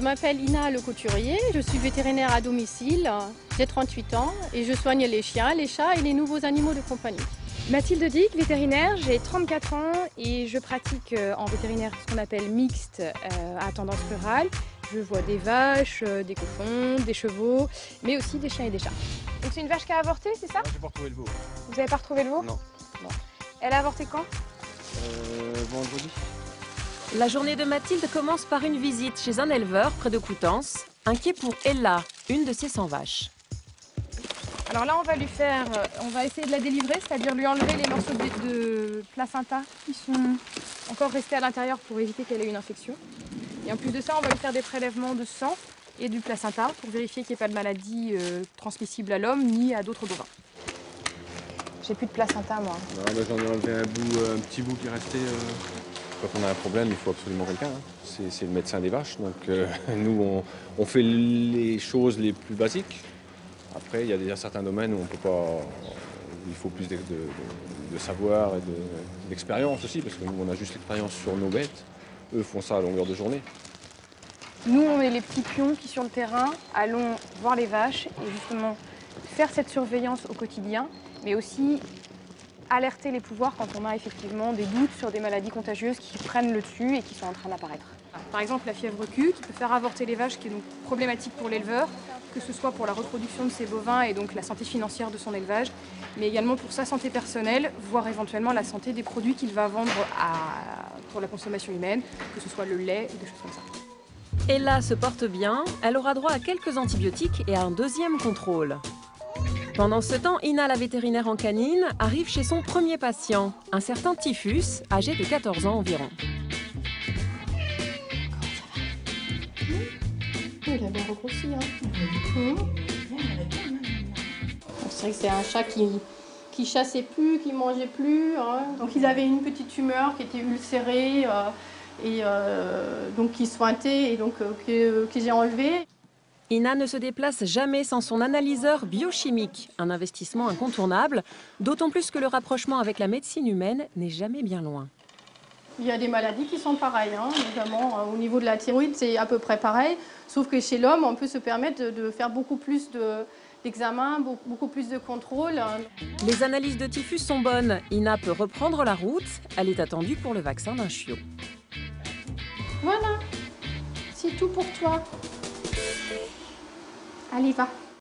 m'appelle Ina Le Couturier, je suis vétérinaire à domicile, j'ai 38 ans et je soigne les chiens, les chats et les nouveaux animaux de compagnie. Mathilde Dick, vétérinaire, j'ai 34 ans et je pratique en vétérinaire ce qu'on appelle mixte à tendance rurale. Je vois des vaches, des cochons, des chevaux, mais aussi des chiens et des chats. Donc c'est une vache qui a avorté, c'est ça? Moi, j'ai pas retrouvé le veau. Vous n'avez pas retrouvé le veau? Non. Bon. Elle a avorté quand? Vendredi. La journée de Mathilde commence par une visite chez un éleveur près de Coutances, inquiet pour Ella, une de ses 100 vaches. Alors là, on va essayer de la délivrer, c'est-à-dire lui enlever les morceaux de placenta qui sont encore restés à l'intérieur pour éviter qu'elle ait une infection. Et en plus de ça, on va lui faire des prélèvements de sang et du placenta pour vérifier qu'il n'y ait pas de maladie transmissible à l'homme ni à d'autres bovins. J'ai plus de placenta, moi. Non, mais j'en ai enlevé un petit bout qui restait. Quand on a un problème, il faut absolument quelqu'un. Hein. C'est le médecin des vaches. Donc nous, on fait les choses les plus basiques. Après, il y a déjà certains domaines où on peut pas. Où il faut plus de savoir et d'expérience aussi, parce que nous, on a juste l'expérience sur nos bêtes. Eux font ça à longueur de journée. Nous, on est les petits pions qui, sur le terrain, allons voir les vaches et justement faire cette surveillance au quotidien, mais aussi alerter les pouvoirs quand on a effectivement des doutes sur des maladies contagieuses qui prennent le dessus et qui sont en train d'apparaître. Par exemple, la fièvre Q qui peut faire avorter les vaches, qui est donc problématique pour l'éleveur, que ce soit pour la reproduction de ses bovins et donc la santé financière de son élevage, mais également pour sa santé personnelle, voire éventuellement la santé des produits qu'il va vendre pour la consommation humaine, que ce soit le lait ou des choses comme ça. Ella se porte bien, elle aura droit à quelques antibiotiques et à un deuxième contrôle. Pendant ce temps, Ina, la vétérinaire en canine, arrive chez son premier patient, un certain Typhus, âgé de 14 ans environ. Il a bien regrossi. C'est vrai que c'est un chat qui chassait plus, qui mangeait plus. Hein. Donc il avait une petite tumeur qui était ulcérée donc qui sointait et donc que j'ai enlevée. Ina ne se déplace jamais sans son analyseur biochimique, un investissement incontournable, d'autant plus que le rapprochement avec la médecine humaine n'est jamais bien loin. Il y a des maladies qui sont pareilles, hein, notamment au niveau de la thyroïde, c'est à peu près pareil, sauf que chez l'homme, on peut se permettre de faire beaucoup plus d'examens, beaucoup plus de contrôles. Les analyses de typhus sont bonnes, Ina peut reprendre la route, elle est attendue pour le vaccin d'un chiot. Voilà, c'est tout pour toi. Allez, va.